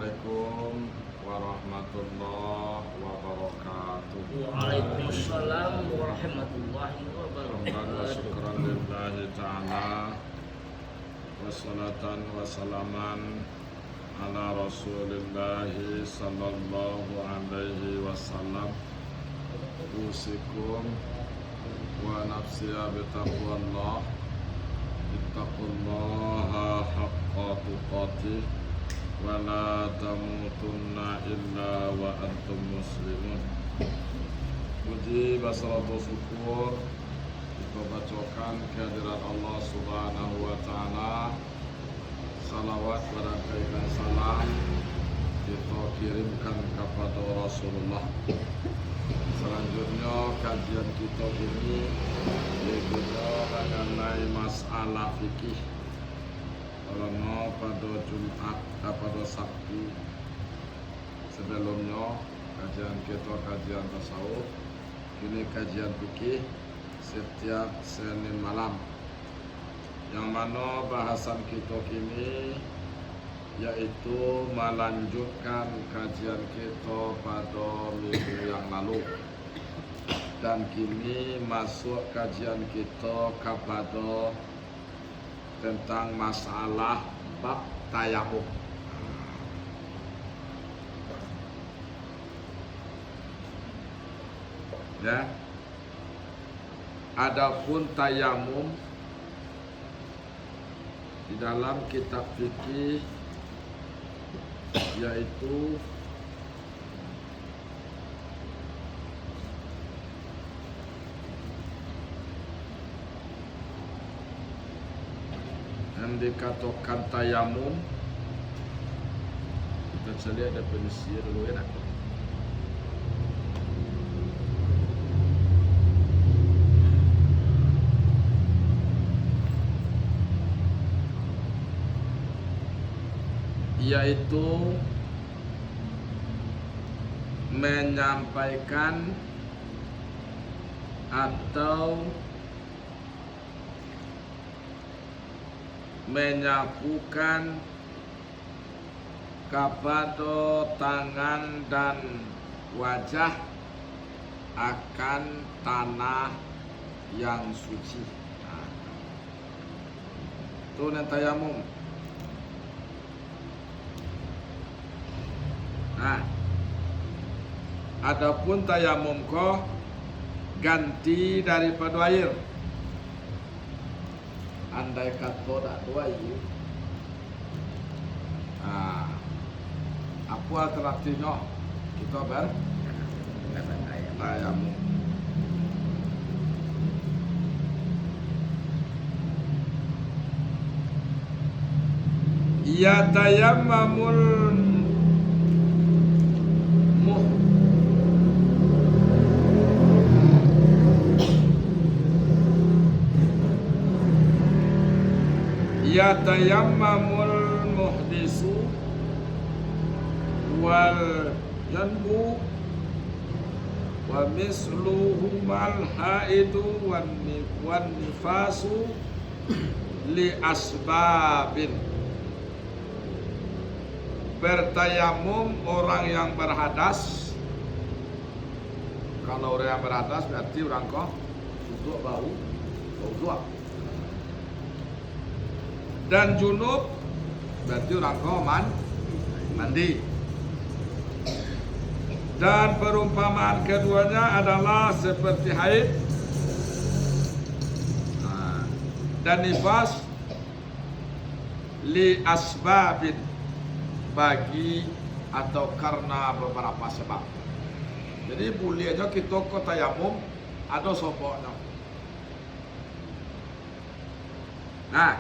Assalamualaikum warahmatullahi wabarakatuh. Waalaikumsalam warahmatullahi Hamdan wa wabarakatuh. syukran lillahi ta'ala, wassalatan wassalaman ala rasulillahi sallallahu alaihi wasallam. Usikum wa nafsiya bitaqwallah, ittaqullaha haqqa tuqatih, wa la tamutunna illa wa antum muslimun. Puji basaratul syukur kita bacakan kehadirat Allah Subhanahu wa taala. Salawat dan salam kita kirimkan kepada Rasulullah. Selanjutnya kajian kita ini yaitu mengenai masalah fikih. Karena pada Jumat pada Sabtu sebelumnya kajian kita kajian tasawuf, ini kajian fikih setiap Senin malam, yang mana bahasan kita kini yaitu melanjutkan kajian kita pada minggu yang lalu, dan kini masuk kajian kita kepada tentang masalah bab tayamum. Ya. Adapun tayamum di dalam kitab fikih yaitu yang dikatakan tayamum, kita bisa lihat definisi dulu ya. Yaitu menyampaikan atau menyapukan kepada tangan dan wajah akan tanah yang suci. Itu tayamum. Nah, adapun tayamum kok ganti daripada air. Andai kata tak ada air, apa alternatifnya? Kita tayamum. Ya tayammamul yatayammamul muhdisu wal janbu wa misluhumal haidu wan nifasu li asbabin. Bertayamum orang yang berhadas. Kalau orang yang berhadas berarti orang kok untuk bau tua. Dan junub berarti orang kau mandi. Dan perumpamaan keduanya adalah seperti haid dan nifas li asbabin, bagi atau karena beberapa sebab. Jadi boleh aja kita ke tayamum ada sopoknya. Nah,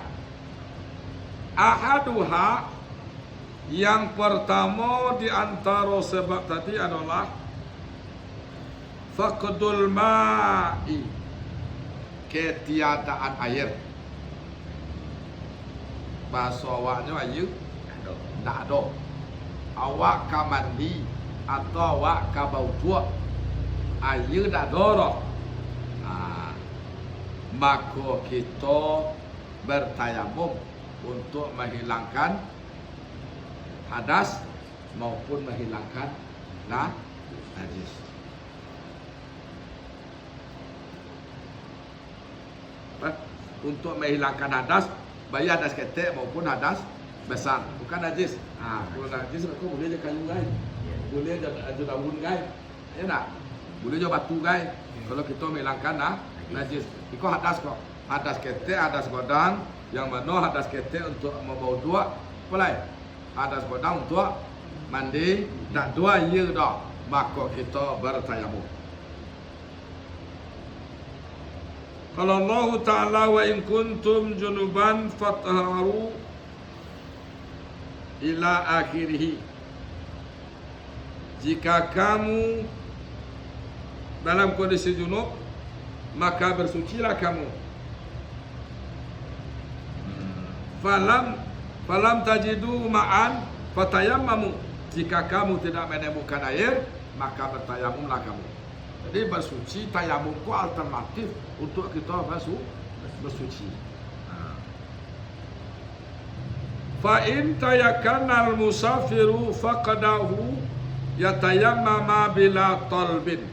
ahaduha, yang pertama di antara sebab tadi adalah faqdul ma'i, ketiadaan air. Bahasa awaknya air tak ada. Awak ka mandi atau awak ka bau tua, air tak ada dah. Maka kita bertayamum untuk menghilangkan hadas maupun menghilangkan najis. Untuk menghilangkan hadas, baik hadas ketek maupun hadas besar, bukan najis. Kalau najis kau boleh je kayu gai, boleh je daun gai, ya tak? Boleh je batu gai. Kalau kita menghilangkan najis, ikut hadas kok. Hadas ketek, hadas godang, yang mana hadas ketek untuk membawa dua, boleh. Hadas godang untuk mandi, tak dua ye dah, maka kita bertayamum. Kalau Allah Ta'ala wa in kuntum junuban fatharu ila akhirih. Jika kamu dalam kondisi junub, maka bersucilah kamu. Falam tajidu ma'an fatayammamu. Jika kamu tidak menemukan air, maka bertayamumlah kamu. Jadi bersuci, tayamum itu alternatif untuk kita bersuci. Fa in tayakkana al-musafiru faqadahu yatayammama bila talbin.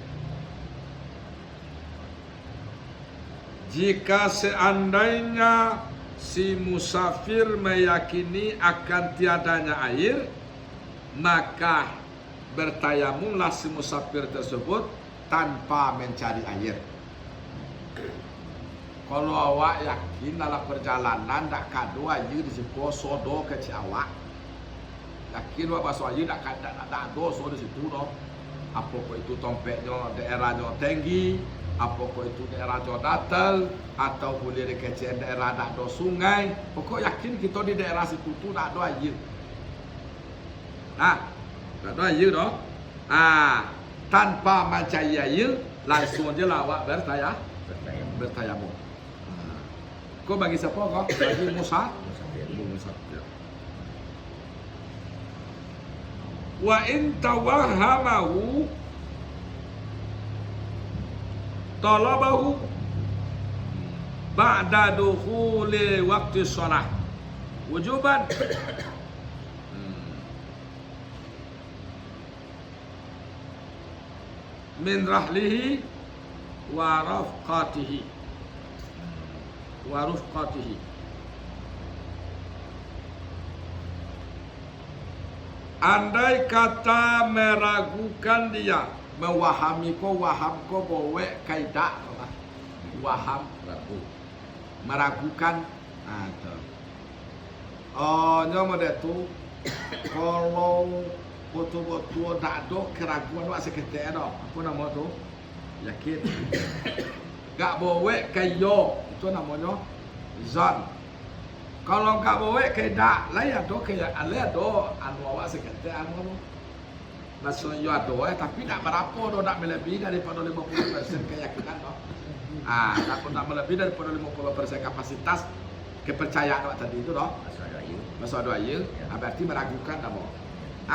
Jika seandainya si musafir meyakini akan tiadanya air, maka bertayamumlah si musafir tersebut tanpa mencari air. Kalau awak yakin dalam perjalanan tak kado air di situ, sodo ke awak. Yakin awak bahasa air tak ada sodo di situ doh. Apakah itu tompeknya daerahnya tinggi, apakah itu daerahnya datar, atau boleh dikecil daerah tak ada sungai. Pokok yakin kita di daerah situ tu tak ada air. Tak ada air doh. Tanpa mencari air, langsung je lah awak bertayamum. Kau bagi siapa kau? Bagi musafir. Wa in tawahhamahu talabahu ba'da dukhuli waqti shalah wujuban. Min rahlihi wa rafqatihi. Andai kata meragukan dia, mewahami ko waham ko bowe kaidah waham meragukan. Nyomo tu kalau betul-betul tak ada keraguan awak seketik dah. Apa nama tu? Yakin. Gak boleh kayo, itu namanya zan. Kalau gak boleh kayak lain ada kayak ada anu awak seketik anu. Maksudnya ada tapi tak berapa dah, tak melebihi daripada 50% keyakinan dah. Tak melebihi daripada 50% kapasitas kepercayaan awak tadi itu dah. Masa ada air, berarti meragukan dah mau.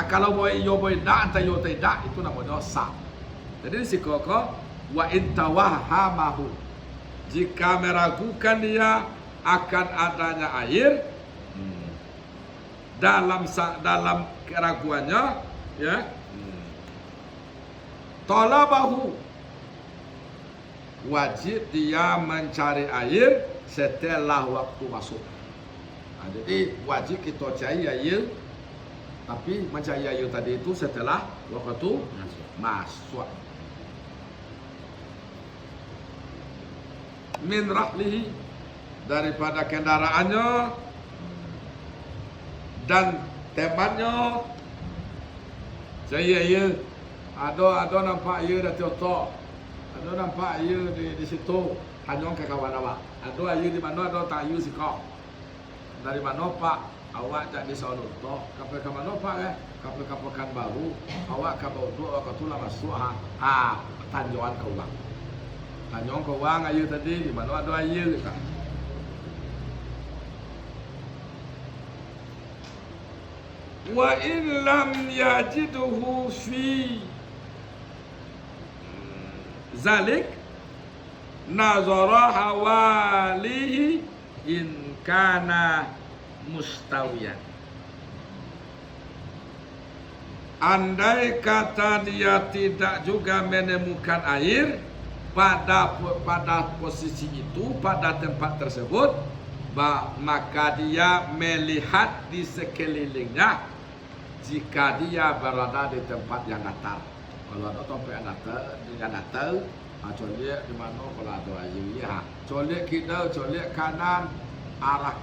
Kalau boleh yo boleh tak, atau yo tidak, itu namanya sah. Jadi si koko wa intawahamahu, jika meragukan dia akan adanya air dalam keraguannya, ya, talabahu, wajib dia mencari air setelah waktu masuk. Jadi wajib kita cari air. Tapi mencari air tadi itu setelah waktu masuk. Min rahlihi, daripada kendaraannya dan temannya. Saya air, ada nampak air dah tiotok, ada nampak air di situ. Hanya ke kawan awak. Ada air di mana, ada tak air si kau. Dari mana pak? Awak jadi sono toh, kapal ke mana pak kapal kan baru, awak kapal tu awak tu lah masuk tanjuan ke uang. Tanjuan ke uang air tadi di mana ada air kita. Wa in lam yajiduhu fi zalik nazara hawalihi in kana mustawiyan. andai kata dia tidak juga menemukan air pada posisi itu, pada tempat tersebut, maka dia melihat di sekelilingnya jika dia berada di tempat yang datar. Kalau ada tempat yang datar, colek di mana kalau ada air ya. Colek kita, colek kanan, arah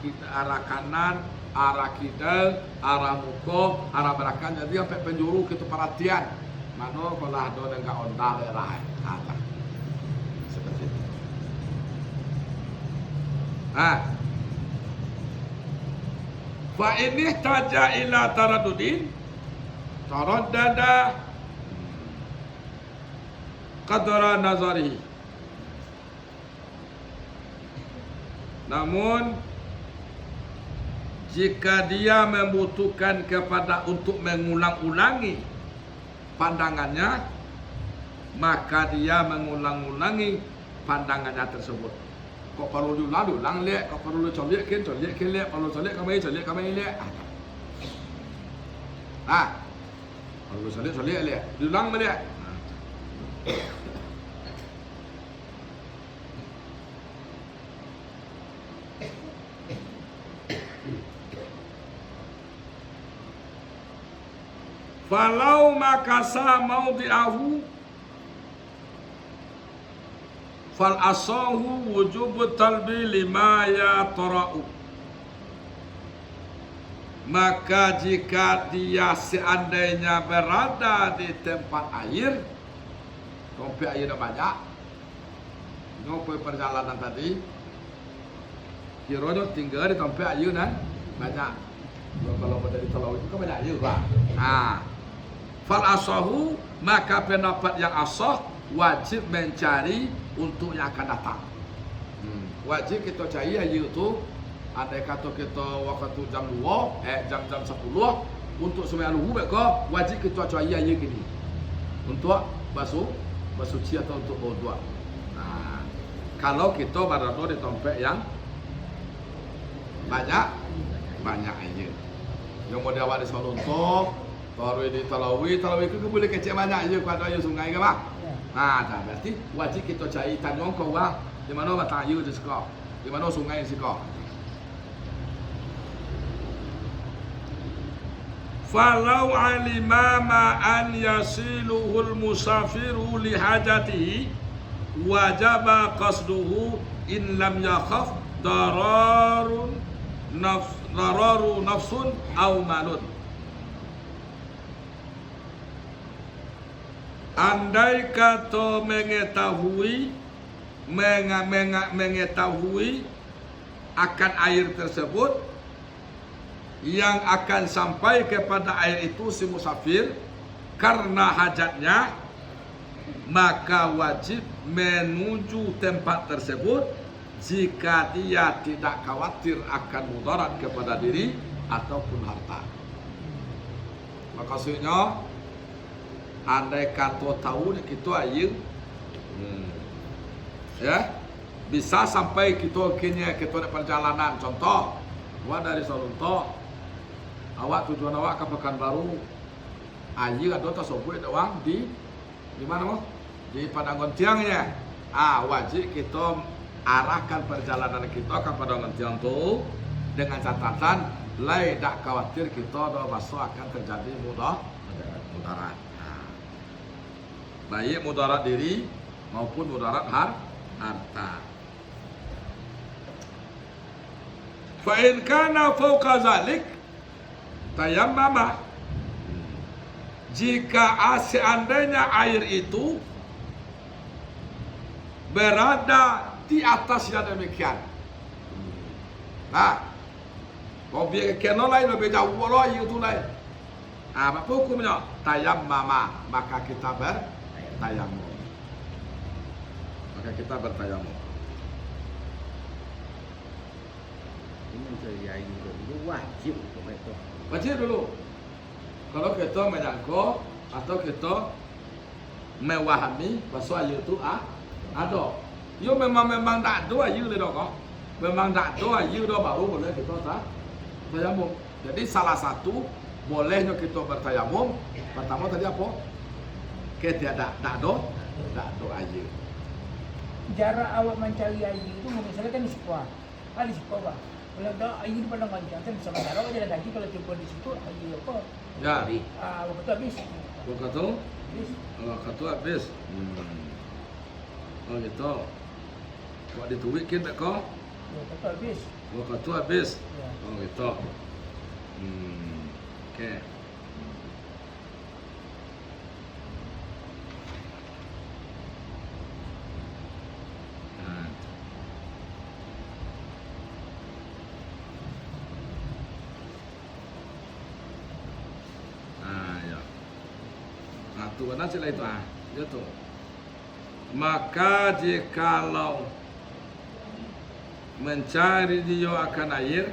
kanan, arah kita, arah muka, arah belakang. Jadi sampai penjuru kita perhatian. Mana kalau ada dengan ondah daerah apa. Seperti itu. Fa ini taja ila taraddudin taraddada qadra nazarihi. Namun jika dia membutuhkan kepada untuk mengulang-ulangi pandangannya, maka dia mengulang-ulangi pandangannya tersebut. Kok perlu diulang lihat, kok perlu colek lihat, perlu colek kami lihat. Perlu colek lihat, diulang melihat. Falau makasa maudi'ahu fal asahu wujub talbi lima ya tara'u. Maka jika dia seandainya berada di tempat air, sampai air dah banyak, sampai perjalanan tadi, kiranya tinggal di tempat air nan banyak. Kalau dari Telawi itu kan banyak air pak. Fal asahu, maka pendapat yang asah wajib mencari untuk yang akan datang. Wajib kita cari air itu. Andai kata kita waktu jam 2, jam 10 untuk sembahyang luhur mereka wajib kita cari air gini. Untuk basuh suci atau untuk wudu. Kalau kita berada di tempat yang banyak air. Yang mau dia awak di Solontok, baru di Telawi itu boleh kecil banyak air pada air sungai ke bang? Berarti wajib kita cari tanyong kau bang, di mana batang air di sekolah, di mana sungai di sekolah. Falau alima ma'an yasiluhul musafiru lihajatihi wajaba qasduhu in lam yakhaf dararu nafsun au malun. Andai kata mengetahui akan air tersebut yang akan sampai kepada air itu si musafir karena hajatnya, maka wajib menuju tempat tersebut jika dia tidak khawatir akan mudarat kepada diri ataupun harta. Maksudnya andai kata tahu kita air bisa sampai kita ada perjalanan. Contoh, awak dari Solontok, awak tujuan awak ke Pekanbaru, air ada tersebut doang di mana di Padang Gontiangnya. Wajib kita arahkan perjalanan kita ke Padang Gontiang itu dengan catatan lai tak khawatir kita dah masuk akan terjadi mudarat. Baik mudarat diri maupun mudarat harta. Fa in kana fawqa zalik tayammama. Jika seandainya air itu berada di atas yang demikian, kalau biar kena lain lebih jauh walau itu lain. Apa hukumnya? Tayammama, maka kita bertayamum. Ini mencari air itu wajib itu. Wajib dulu. Kalau kita menyangka atau kita memahami bahwa air itu ada. Yo memang tak ada air le dok. Memang tak ada air dah baru boleh kita tayamum. Jadi salah satu bolehnya kita bertayamum. Pertama tadi apa? Kita tak do air. Jarak awak mencari air itu misalnya kan di sekolah, di sekolah. Kalau ada air di padang panjang, kan sama jarak aja lagi kalau jumpa di situ air apa? Ya. Waktu itu habis. Waktu habis. Oh gitu. Kok dituikin tak kok? Waktu habis. Waktu habis. Ya. Oh gitu. Oke. Tu mana sila itu ya tu. Maka jikalau mencari dia akan air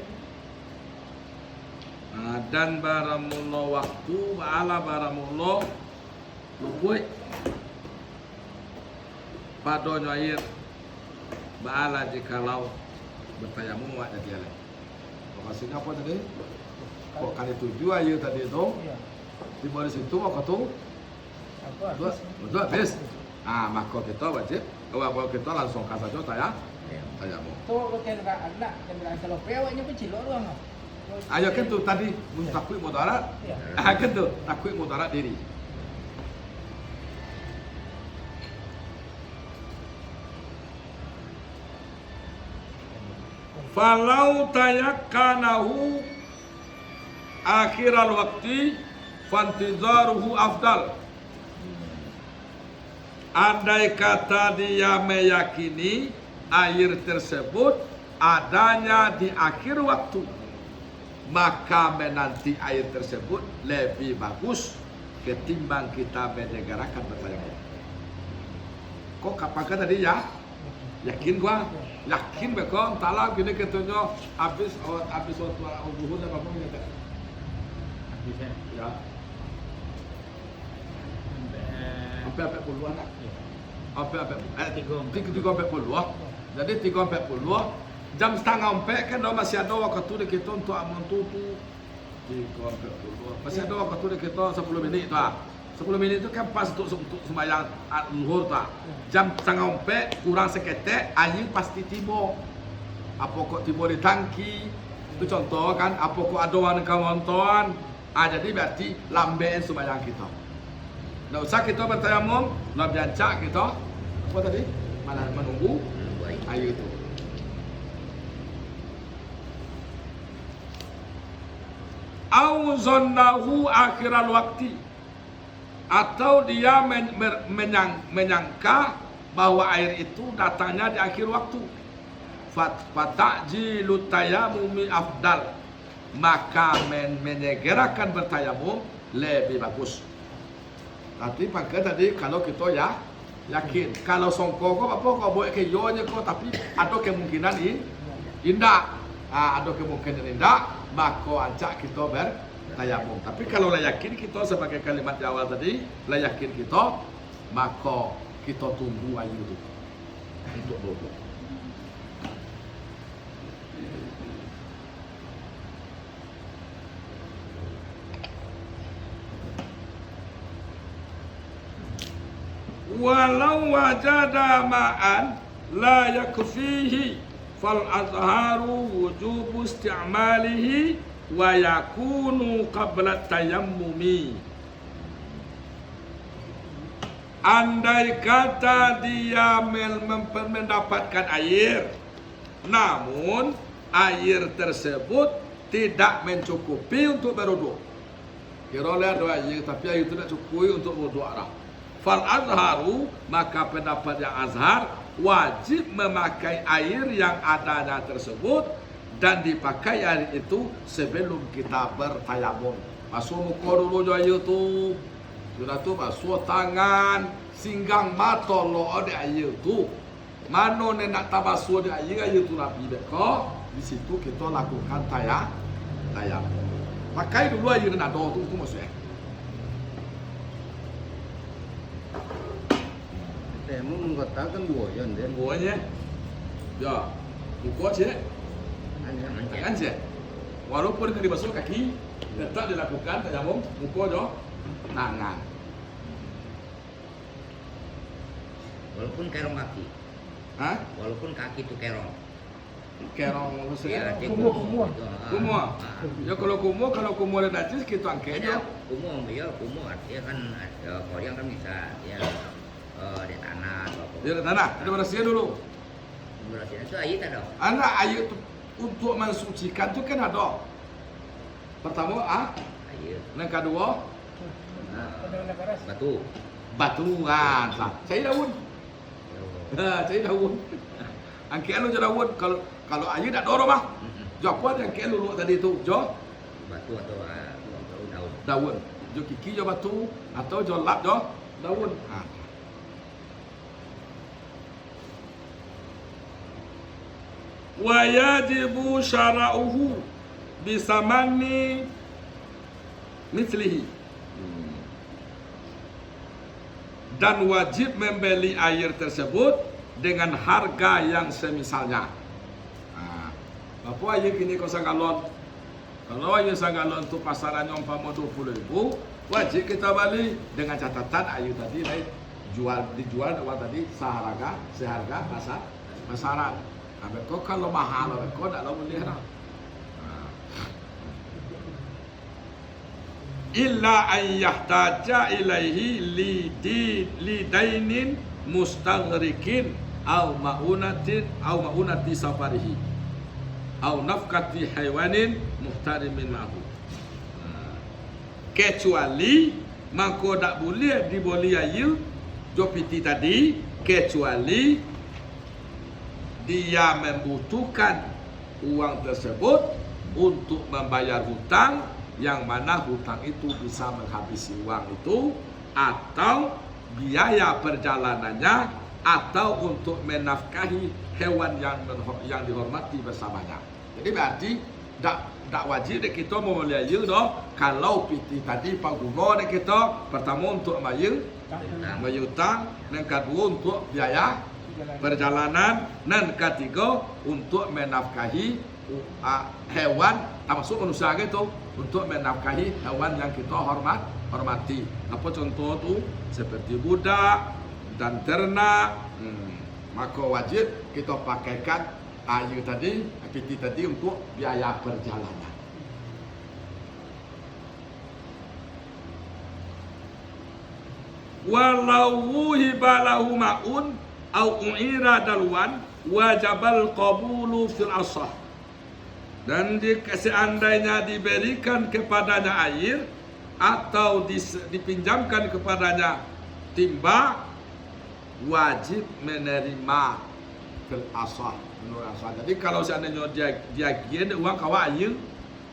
dan baramulo waktu ba'ala baramulo lupui padonyo air ba'ala jikalau bertayamum wak jadi air. Maksudnya apa tadi? Kok kali 7 air tadi itu di bawah situ waktu tu betul habis. Maka kita wajib, kalau kita langsung kasar saja tayamum. Tuh kalau anak kalau pewanya kecil doang. Ayo kan tu tadi takut mudarat. Kan tu takut mudarat diri. Falau tayakkanahu akhiral waqti fantizaruhu afdal. Andai kata dia meyakini air tersebut adanya di akhir waktu, maka menanti air tersebut lebih bagus ketimbang kita menyegerakan bertayamum. Kok kapan tadi ya? Yakin gua? Yakin bekon talah gini ketunjuk habis waktu zuhur apa pun gitu. Ya. Sampai puluhan tak? Sampai 340. Jadi 340 jam setengah 4 kan masih ada waktu di kita untuk amun tutu 340. Masih ada waktu di kita 10 minit tu. 10 minit itu kan pas untuk sembahyang zuhur tu. Jam setengah 4 kurang seketek air pasti tiba. Apa kok tiba di tangki? Itu contoh kan, apa kok ada orang kawan-kawan. Jadi berarti lambain sembahyang kita. Nggak usah kita bertayamum, nak biancak kita apa tadi? Mana menunggu air itu. Au zannahu akhiral waktu, atau dia menyangka bahwa air itu datangnya di akhir waktu. Fata'jilu tayamumi afdal, maka menyegerakan bertayamum lebih bagus. Tapi pakai tadi kalau kita ya yakin, kalau songko kok apa kok buat keyonya kok, tapi ada kemungkinan indah, ada kemungkinan indah, maka ancak kita bertayamum. Tapi kalau lah yakin kita sebagai kalimat di awal tadi, lah yakin kita, maka kita tunggu air itu untuk bobo. Walau wajada ma'an la yakfihi fal azharu wujubu isti'malihi wa yakunu qabla tayammumi. Andai kata dia mendapatkan air, namun air tersebut tidak mencukupi untuk berwudu. Kira-kira ada air tapi air itu tidak cukup untuk wudu arah. Fal azharu, maka pendapat yang azhar wajib memakai air yang adanya tersebut dan dipakai air itu sebelum kita bertayamum. Basuh muka dulu air itu, sudah tu basuh tangan, singgang mata lo ada air itu. Mana nak tabasuh di air itu Nabi beko, di situ kita lakukan tayamum. Pakai dulu air yang ada tu maksudnya. Temu mengatakan buayan dan buahnya, ya, buka je, tangan je. Walaupun kena dibasuh kaki, Tetap dilakukan tayamum muka jo tangan. Walaupun kerong kaki. Hah? Walaupun kaki itu kerong. Kerong Ya, saya. dia Kumur. gitu. Kumur. Ah. Ya kalau kumur ada najis kita angkat Ya, jo. kumur artinya kan kalau yang kan bisa ya di tanah atau apa. Dia ada tanah, ada bersihkan dulu. Berarti itu air tak ada. Anak air tu untuk mensucikan tu kan ada. Pertama Air. yang kedua Pada keras. Batu. batuan. Saya daun. Saya daun. Angkat lu je daun. Kalau air tak ada mah. Jo apa yang angkat lu tadi tu? Jo Batu atau daun. daun. Jo kiki jo batu atau jo lap jo daun. Wa yajibu syara'uhu bisamani mithlihi. Dan wajib membeli air tersebut dengan harga yang semisalnya. Apa air kini kau sanggalon? Kalau air sanggalon tu pasarannya umpama 20.000, wajib kita beli dengan catatan air tadi dijual tadi seharga pasaran. Kau kalau mahal, kau tak lalu boleh dah. Illa an yahtaja ilaihi lidainin mustaghrikin au ma'unati safarihi au nafkati haywanin muhtarimin ma'hu. Kecuali maka tak boleh dibeli air jopiti tadi kecuali dia membutuhkan uang tersebut untuk membayar hutang yang mana hutang itu bisa menghabisi uang itu atau biaya perjalanannya atau untuk menafkahi hewan yang dihormati bersamanya. Jadi berarti tak wajib dek kita membeli air doh kalau piti tadi paguna dek kita pertama untuk bayar hutang, yang kedua untuk biaya perjalanan, dan ketiga untuk menafkahi hewan termasuk manusia gitu untuk menafkahi hewan yang kita hormati. Apa contoh tu seperti budak dan ternak. Maka wajib kita pakaikan air tadi, piti tadi untuk biaya perjalanan. Walau wuhiba lahu ma'un au u'ira dalwan wajabal qabulu fil asah. Dan seandainya diberikan kepadanya air atau dipinjamkan kepadanya timba, wajib menerima fil asah, menurut asah. Jadi kalau seandainya dia giat uang kawa air,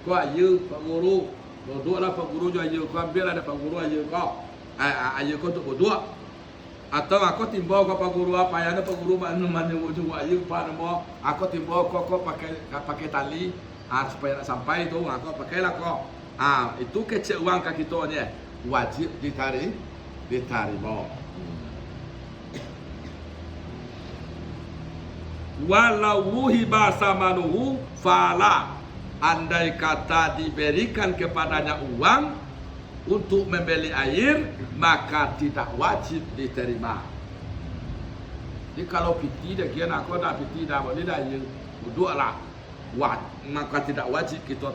kau air pak guru, dua lah pak guru jo air, kau ambil ada pak guru air kau, air kau untuk berdua. Atau aku timbau kau pak guru apa yang pak guru mana ujung air pak nama, aku timbau kau pakai tali, supaya nak sampai tu aku pakailah kau. Itu kecil uang kaki kita ni wajib diterima. Walau wuhiba samanuhu fala, andai kata diberikan kepadanya uang untuk membeli air, maka tidak wajib diterima. Jadi kalau piti dah kian aku dah piti dah boleh dah air duduk lah, maka tidak wajib kita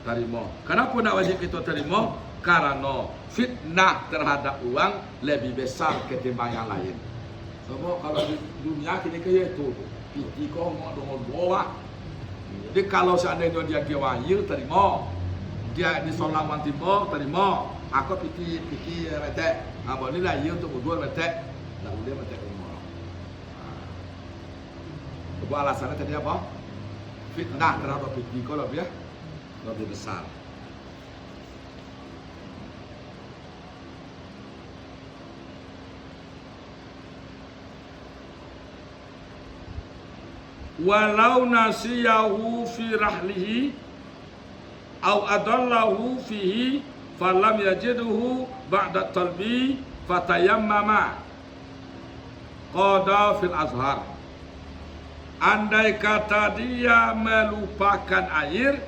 terima. Kenapa tidak wajib kita terima? Karena fitnah terhadap uang lebih besar ketimbang yang lain. Sebab kalau di dunia kini kaya itu piti kau mau dengan bawah. Jadi kalau seandainya dia kira air terima, dia di solang mantibo terima, aku piti metek, boleh lah ia untuk berdua metek, tak boleh metek rumah. Sebab alasannya tadi apa? Fitnah terhadap piti kau lebih besar. Walau nasiyahu fi rahlihi au adallahu fihi falam yajidhu ba'da talbi fatayammama qada fil azhar. Andai kata dia melupakan air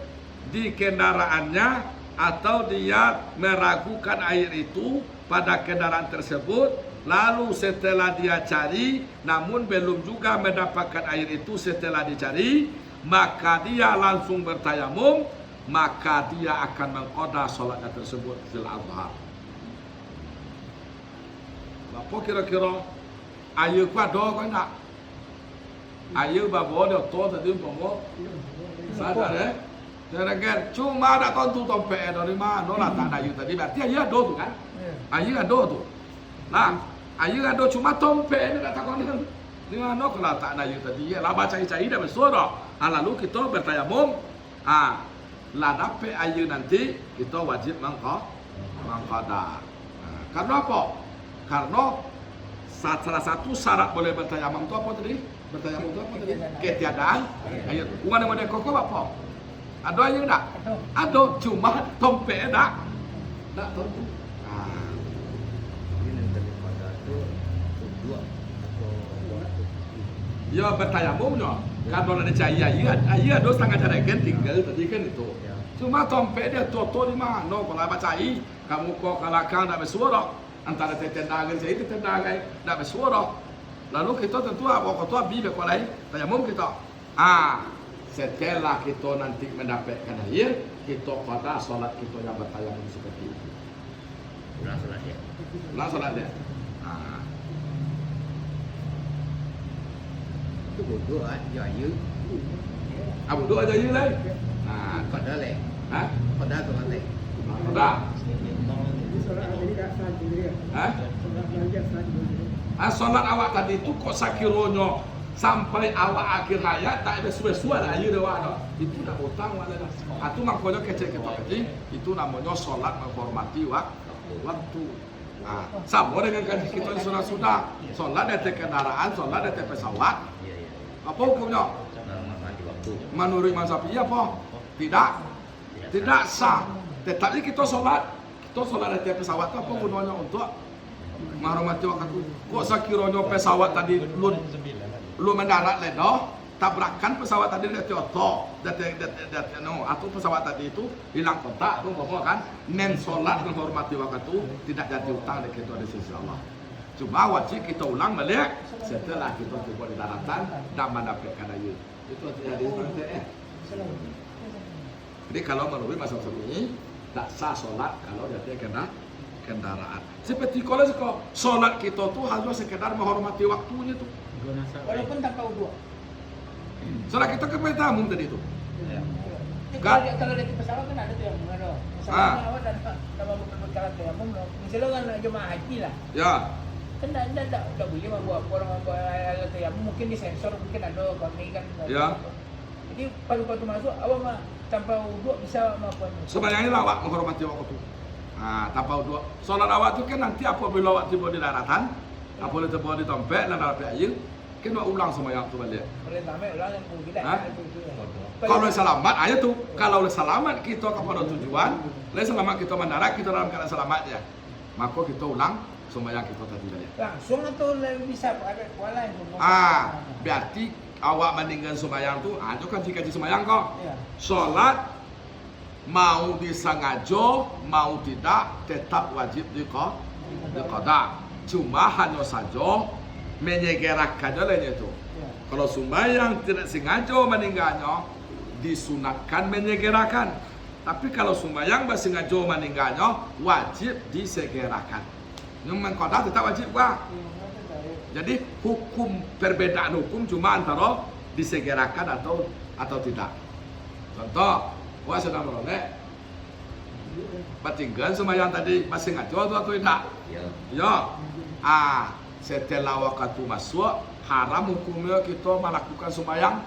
di kendaraannya atau dia meragukan air itu pada kendaraan tersebut, lalu setelah dia cari namun belum juga mendapatkan air itu setelah dicari, maka dia langsung bertayamum, maka dia akan mengqada salatnya tersebut fil adha. Apa kira-kira air ku ada ke enggak? Air babo dia to tadi umpama sadar Jangan cuma ada tentu tompek dari mana lah tak ada air tadi, berarti air ada tu kan? Air ada tu. Nah, air ada cuma tompek ni tak tahu ni mana kalau tak ada air tadi. Ya, lah cari-cari dah bersuara. Lalu kita bertayamum. Lah dapat air nanti kita wajib mengqada. Karena apa? Karena salah satu syarat boleh bertayamum tu apa tadi? Bertayamum tu apa tadi? Ketiadaan air. Mana kau apa? Ada air tak? Ada, cuma tompek tak. Tak tentu. Ini nanti pada tu dua atau Ya bertayamumnya. Kalau ada cari air ada setengah cara kan tinggal tadi kan itu. Cuma tompek dia toto di mana? Kalau baca air, kamu kau kalahkan tak bersuara. Antara tetendangan saya tetendangan tak bersuara. Lalu kita tentu apa kata bi bekolai tayamum kita. Setelah kita nanti mendapatkan air, kita qada solat kita yang bertayamum seperti itu. Ulang solat dia. Ulang solat dia. itu bodoh aja air. Abu doa aja air lain. Pada leh. Hah? Pada tu leh. Qada. Solat awak tadi itu kok sakironyo sampai awak akhir hayat tak ada suai-suai lah air dewa dah. Itu dah hutang wala dah. Itu makanya kecil kecil itu namanya solat menghormati waktu. Sama dengan kaji kita yang sudah solat dari kendaraan, solat dari pesawat. Apa hukumnya? Menghormati waktu. Menurut mazhab iya apa? Tidak sah. Tetapi kita solat dari pesawat itu apa gunanya untuk menghormati waktu? Kok sekiranya pesawat tadi lu mendarat ledoh, tabrakan pesawat tadi dari Kyoto, atau pesawat tadi itu hilang kontak, tu ngomong kan, nen solat menghormati waktu tidak jadi utang dari kita di sisi Allah. Cuma wajib kita ulang balik setelah kita tiba di daratan dan mendapatkan air. Itu jadi Jadi kalau menurut mazhab ini tak sah solat kalau dia kena kendaraan. Seperti kalau solat kita tuh hanya sekedar menghormati waktunya tuh. Walaupun tanpa wudu. Soalnya kita ke Tayamum tadi itu. Kalau di pesawat kan ada Tayamum ada. Misalnya awak dan mau berbekal Tayamum, misalnya kan jemaah haji lah. Ya. Kan tak boleh buat orang buat alat Tayamum, mungkin disensor, mungkin ada kami kan. Ya. Jadi palu-palu masuk, awak mah tanpa wudu bisa apa? Sebenarnya awak menghormati waktu. Tanpa wudu. Solat awak tu kan nanti apabila awak tiba di daratan, apabila tiba di tempat dan dapat air, kena ulang sembahyang tu balik. Boleh tamai ulang yang tidak. Kalau selamat, ayat tu. Kalau selamat kita kepada tujuan, selamat kita mendarat, kita dalam keadaan selamat ya. Maka kita ulang sembahyang kita tadi balik. Langsung atau bisa ada kuala yang berarti awak meninggal sembahyang tu, itu kan jika sembahyang kok. Ya. Solat mau disengaja, mau tidak, tetap wajib diqada. Cuma hanya saja menyegerakannya lain itu. Ya. Kalau sembahyang tidak sengaja meninggalnya, disunatkan menyegerakan. Tapi kalau sembahyang bersengaja meninggalnya, wajib disegerakan. Yang mengqada tetap wajib gua. Jadi hukum perbedaan hukum cuma antara disegerakan atau tidak. Contoh, gua sedang meroleh, bertinggal sembahyang tadi masih sengaja atau tidak? Ya. Setelah waktu masuk, haram hukumnya kita melakukan sembahyang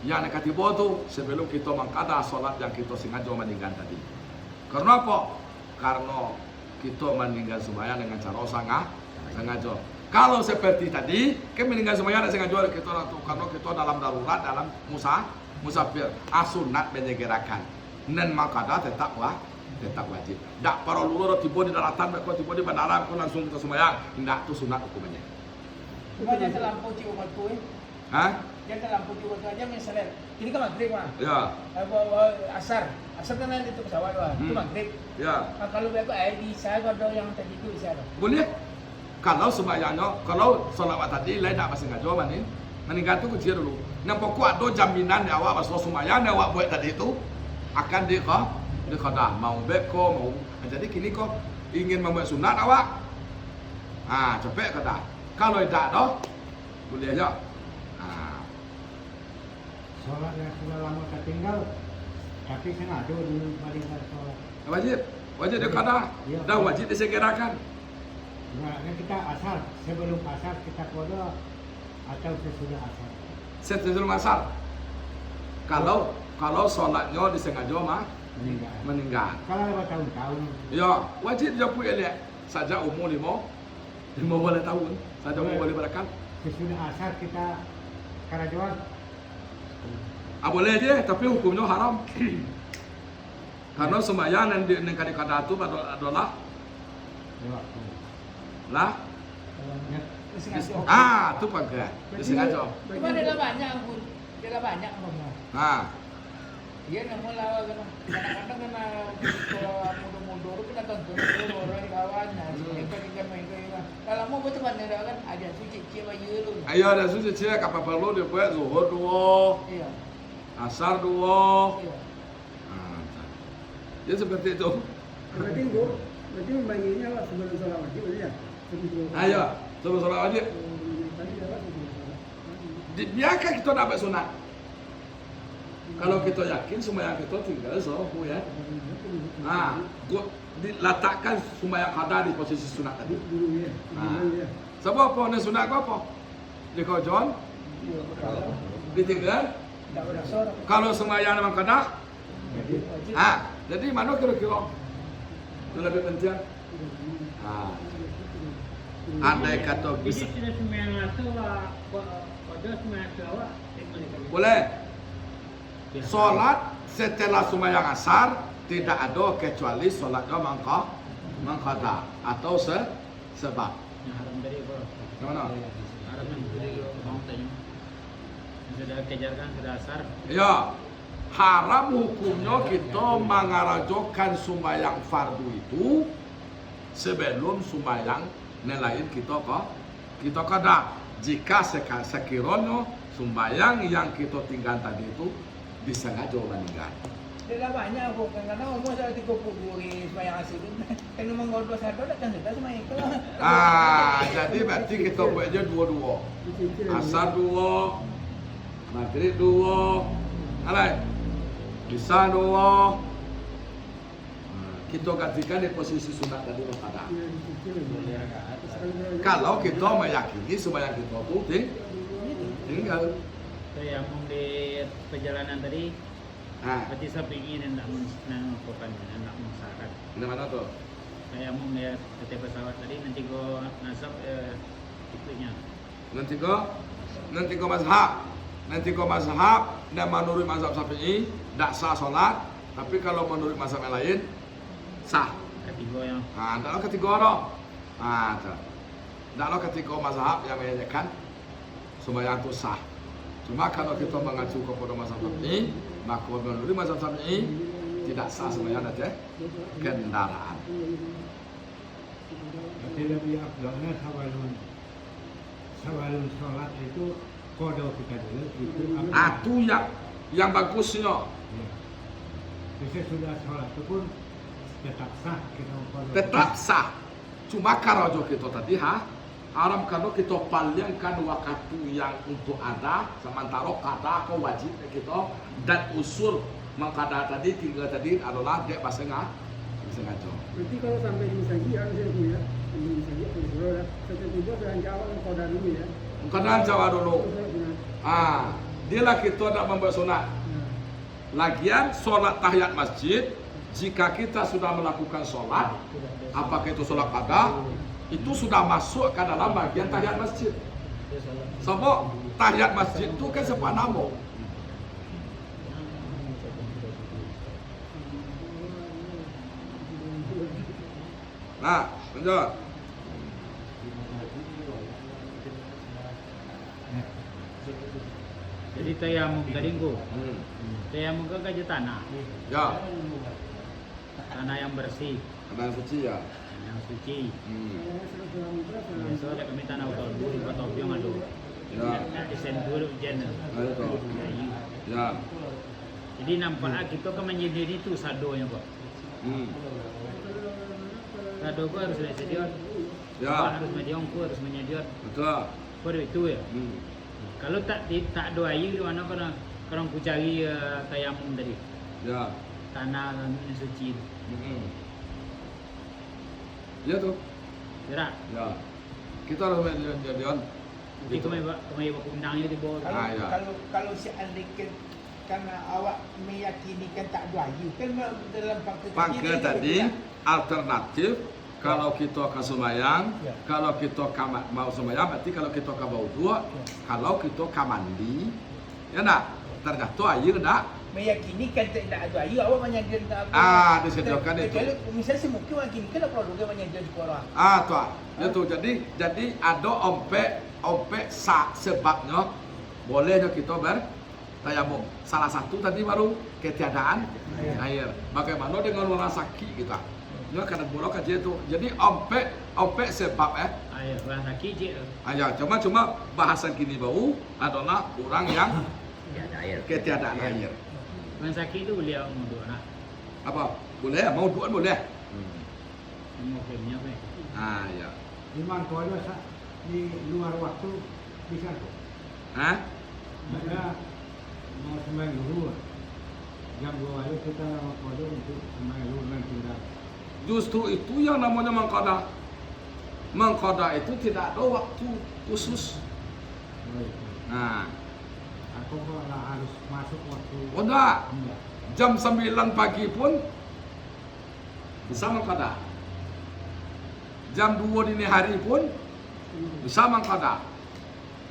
yang nekatibo tu sebelum kita mengqada solat yang kita sengaja meninggal tadi. Karena apa? Karena kita meninggal sembahyang dengan cara sengaja. Kalau seperti tadi, kita meninggal sembahyang dengan sengaja kita karena kita dalam darurat, dalam musafir, sunat menyegerakan. Dan mengqada tetap wajib. Tak perlu loro tiba di daratan, mereka tiba di bandara, aku langsung kita sembahyang. Tidak, itu sunat hukumnya. Cuma yang terlampau cik umat tu Hah? Dia kan lampu juga tu aja misalnya. Ini kan maghrib mah. Ya, Asar kan ada itu pesawat wah. Itu Hmm. maghrib. ya. Nah, kalau begitu bisa kalau yang tadi itu bisa. Boleh. Kalau sembahyangnya, kalau solawat tadi lain tak masih ngajo manin. Meninggal tu kecil dulu. Yang pokok ada jaminan ya awak masuk sembahyang yang awak buat tadi itu akan dikodah mau beko mau. Jadi kini kau ingin membuat sunat awak. Cepet kata. Kalau tidak dah boleh aja. Sholat yang sudah lama tertinggal, tapi sengaja dulu meninggal sholat. Wajib dia kata. Ya. Dan wajib disegerakan. Nah, kita asar, sebelum asar kita kodo atau sesudah asar. Setelah asar. Kalau solatnya disengaja mah meninggal. Kalau lewat tahun-tahun, Ya, wajib dia punya lihat. Saja umur 5 tahun. Saja umur boleh berakan. sesudah asar kita karajuan. Boleh je, tapi hukumnya haram. Karena sembahyang yang kadang-kadang itu adalah lah. Tu pakai. Disengaja. Cuma dia dah banyak pun. Dia dah banyak pun. Dia nak mula kan. Kadang-kadang kena kalau mundur-mundur kena tonton dulu orang kawan. Mereka kita main ke. Kalau mau betul kan ada kan ada suci cia bayu lu. Ayo ada suci cia kapal perlu dia buat zuhur dua, Iya. asar dua. Iya. Dia seperti itu. Berarti membaginya lah sebelum sholat wajib ya. Ayo, sebelum sholat wajib. Biarkan kita dapat sunat. Kalau kita yakin sembahyang kita tinggal sohu ya. Diletakkan sembahyang qada di posisi sunat tadi. Sebab apa ni sunat apa? Di kojon, ditinggal. Tak berasal. Kalau sembahyang memang qada, Wajib. jadi mana kira-kira yang lebih penting? Andai kata bisa. Jadi sudah sembahyang asar, kodo sembahyang asar, Boleh. Solat setelah sembahyang asar tidak ada kecuali solatnya mangkada atau sebab. Yang haram tadi bro. Yang mana? Haram yang tadi mau tanya. Sudah kejarkan sudah asar. Ya, haram hukumnya kita mengarajokan sembahyang fardu itu sebelum sembahyang nelayan kita kada. Jika sekiranya sembahyang yang kita tinggal tadi itu disengaja meninggal. Dia dah banyak pun. Kadang-kadang umur saya 30 hari sembahyang asar tu. Kena menggodok sadar datang sudah sembahyang tu. Jadi berarti kita buatnya dua-dua. Asar dua, maghrib dua, alai, isya dua. Kita gantikan di posisi sunat tadi ada. Kalau kita meyakini sembahyang kita tu tinggal. Saya yang di perjalanan tadi, berarti saya ingin nak melakukan, nak mengusahakan. Di mana tu? Saya mau melihat ketika pesawat tadi nanti go nasab ikutnya. Nanti kau mazhab dan menurut mazhab Syafi'i tak sah solat, tapi kalau menurut mazhab yang lain sah. Ketiga yang Taklah ketiga dah. Taklah ketiga mazhab yang menyatakan sembahyang itu sah. Cuma kalau kita mengacu kepada mazhab Syafi'i, maka menurut mazhab Syafi'i tidak sah sembahyang aja kendaraan. Tapi lebih afdalnya sebelum sholat itu kodo kita dulu itu Itu yang bagusnya. Ya. Jadi sudah sholat itu pun tetap sah kita kodo. Tetap sah. Cuma kalau kita tadi haram kalau kita palingkan waktu yang untuk ada sementara kada kau wajib kita dan usul mengkada tadi tinggal tadi adalah dia sengaja. Berarti kalau sampai di masjid harus ya Bu ya. Di masjid di Solo ya. Setelah tiba sudah jawab koda dulu ya. Kadang Jawa dulu. Dia lah kita nak membuat sunat. Lagian solat tahiyat masjid, jika kita sudah melakukan solat, apakah itu solat qada, itu sudah masuk ke dalam bagian tahiyat masjid. Sebab tahiyat masjid itu kan sepanamo. Lanjut. Jadi tayamum tadi engko. Hmm. Tayamum kan kaji tanah. Ya, Tanah yang bersih, karena suci ya. yang suci. Hmm. Biasa ada kami tanah utol dulu di Topiong ada. Ya. Desain dulu jen. Ayo toh. Ya. Jadi nampaknya kita kan menyendiri itu sadonya kok. Hmm. Sado kok harus disediakan. Ya. Harus mediongku harus menyediakan. Betul. Kok itu ya. Hmm. Kalau tak doa ayu di mana orang ku cari tayamum tadi. Ya. Tanah yang suci. Hmm. Ya tuh. Gerak. Ya. Kita harus menjadikan Jadi kemai undangnya di bawah. Ah, ya. Kalau seandainya karena awak meyakini kan tak ada ayu kan dalam Pangke tadi alternatif kalau kita ke sembahyang, Ya. kalau kita mau sembahyang berarti kalau kita ke wudu, kalau kita ke mandi, ya nak ternyata air nak. meyakini kan tidak ada ayu awak menyediakan apa? Disediakan itu. Kalau misalnya si mungkin meyakini kan produknya menyediakan sekolah. Tuh, itu jadi ada ompek sebabnya bolehnya kita bertayamum. Salah satu tadi baru ketiadaan air. Bagaimana dengan orang sakit kita? Ya karena buruk aja itu. Jadi ompek sebab Ayo, orang sakit je. aja cuma bahasan kini bau adalah orang yang Tiada air. ketiadaan air. Orang sakit itu beliau mau doa nak. Apa? Boleh? Mau duaan boleh? Mau filmnya apa? Ya. Di Mangkodo di luar waktu bisa kok. Ada mau sembahyang dulu. Jam 2 hari kita Mangkodo untuk sembahyang dulu nanti dah. Justru itu yang namanya mengkoda. Mengkoda itu tidak ada waktu khusus. Aku kok harus masuk waktu. Udah. Enggak. Jam 9 pagi pun bisa mengkoda. Jam 2 dini hari pun bisa mengkoda.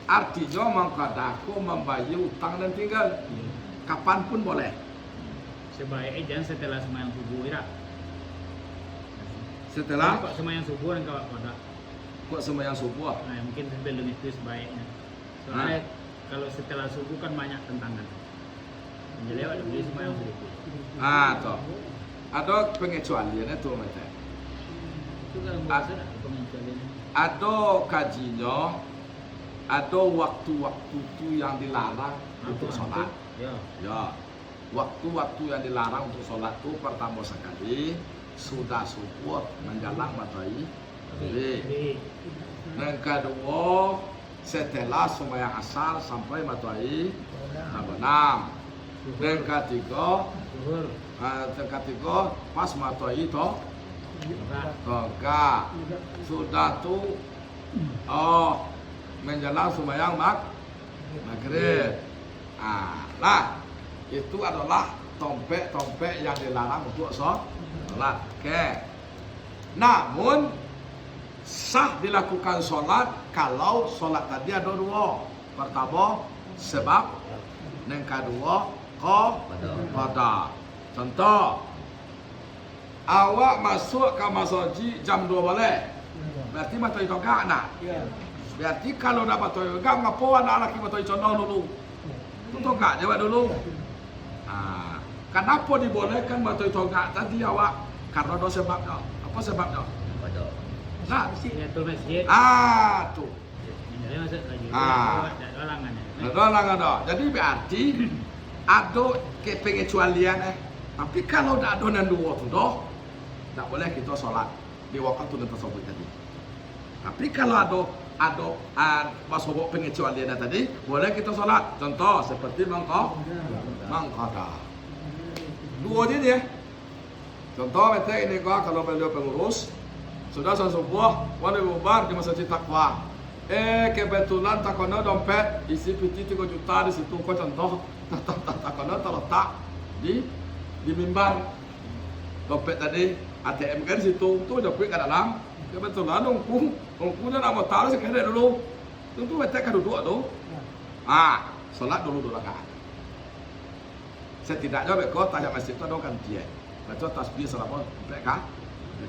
Artinya mengkoda aku membayar utang dan tinggal. Kapan pun boleh. Sebaiknya jangan setelah sembahyang subuh ira. Setelah Kok sembahyang subuh dan kawat pada. kok sembahyang subuh. Nah, mungkin sebelum itu sebaiknya. Soalnya kalau setelah subuh kan banyak tentangan. Jadi ada beli sembahyang subuh. Toh. Ada pengecualian itu macam. Itu kan bahasa ada pengecualian. Ada kajinya, ada waktu-waktu itu yang dilarang untuk sholat. Ya, waktu-waktu yang dilarang untuk sholat itu pertama sekali sudah subuh menjelang matahari terbit. Yang kedua setelah sembahyang asar sampai matahari terbenam. Yang ketiga, Zuhur. pas matahari toh Enggak. enggak sudah tuh menjelang sembahyang maghrib. Lah itu adalah tompek yang dilarang untuk sholat. Oke. Namun sah dilakukan sholat kalau sholat tadi ada dua. Pertama sebab, yang kedua qada. Contoh, awak masuk ke masjid jam 2 boleh. Berarti matahari togak nak. Berarti kalau nak matahari togak, ngapa anak laki matahari condong dulu? Itu togak jawab dulu. Kenapa dibolehkan matahari togak tadi awak? Karena ada sebabnya. Apa sebabnya? Pada. Nah, Tahiyatul masjid. tuh. Jadi masuk lagi. Ada halangan. Ada. Jadi berarti ada pengecualian Tapi kalau tidak ada nan dua tu dah, tak boleh kita solat di waktu dan tersebut tadi. Tapi kalau ada masuk pengecualian tadi, boleh kita solat. Contoh seperti mangkada. Dua je dia. Contoh macam ini kalau beliau pengurus sudah subuh, wali bubar di masjid takwa. Kebetulan takono dompet isi piti 3 juta di situ. Kau contoh takono terletak di mimbar. Dompet tadi ATM kan di situ, tu dah pergi ke dalam. Kebetulan ongkunya nak mau taruh sekali dulu. Tentu betek kan duduk tu. Solat dulu 2 rakaat. Setidaknya beko tahiyat masjid tu ada kan dia. Baca tasbih selama mereka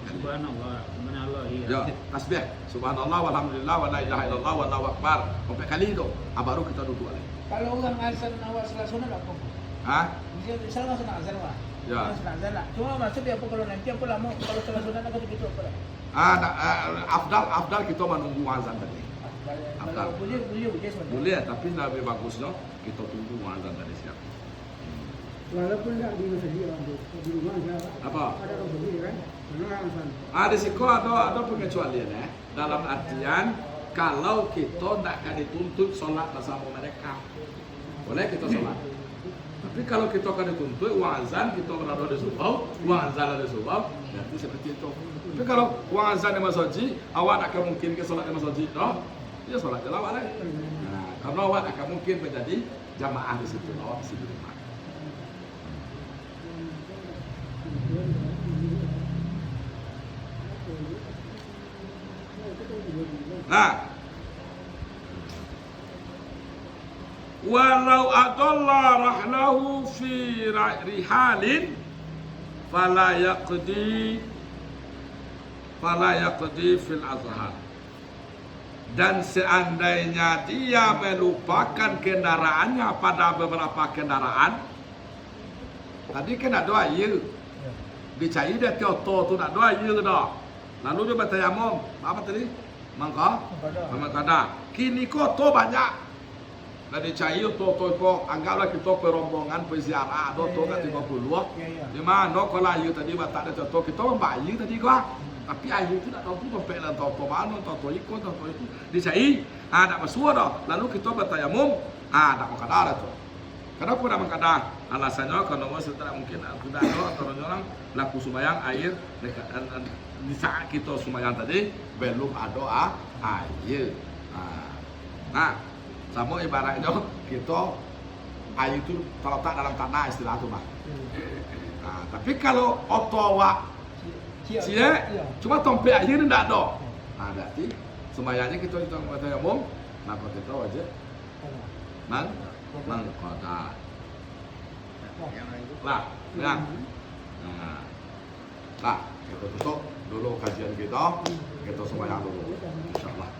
Subhanallah, subhanallah. Iya. Ya, tasbih. Subhanallah walhamdulillah wa la ilaha illallah wallahu akbar. Sampai kali itu, baru kita duduk lagi. Kalau orang azan awal salah sunat apa? Hah? Misal nggak sunat azan lah. Ya. Sunat azan lah. Cuma maksudnya apa kalau nanti aku lama kalau salah sunat aku begitu apa? Afdal kita menunggu azan tadi. Kalau boleh sebenarnya. Boleh, tapi lebih bagusnya kita tunggu azan tadi siap. Walaupun tidak di masjid di rumah ada Apa? ada orang sendiri kan, karena alasan. Di situ ada pengecualian ya. Dalam artian kalau kita tidak akan dituntut sholat bersama mereka, boleh kita sholat. Tapi kalau kita akan dituntut uang azan, kita berada di surau, uang azan ada di surau, berarti seperti itu. Tapi kalau uang azan di masjid, awak akan mungkin ke sholat di masjid, no? Ya sholat di lawak lagi. Nah, karena awak akan mungkin menjadi jamaah di situ, awak di situ. Nah, walau adalla rahlahu fi rihalin fala yaqdi fil azhar. Dan seandainya dia melupakan kendaraannya pada beberapa kendaraan, tadi kena doa ya, dicari dia tioto tu nak doa ya dah. Lalu dia bertayamum, apa tadi? Mangkada. Kini koto banyak. Dari cair to anggaplah kita ke rombongan peziarah do to kat 30. Di mana kalau ayu tadi batak ada to kita membayi tadi gua. Tapi ayu tu tak tahu tu sampai lah to mana to ikut to itu. Dicai, tak masuk dah. Lalu kita bertayamum, tak mangkada tu. Kenapa nak mangkada? Alasannya kalau masih tak mungkin sudah ada atau orang laku sembahyang air dekat di saat kita sembahyang tadi belum ada air. Nah, sama ibaratnya kita air itu terletak dalam tanah istilah tu mah. Nah, tapi kalau otowa cuma tompe air tidak ada. Nah, berarti sembahyangnya kita bertayamum, maka kita wajib mangkada. Lah, nah, kita tutup dulu kajian kita sembahyang dulu, insyaallah.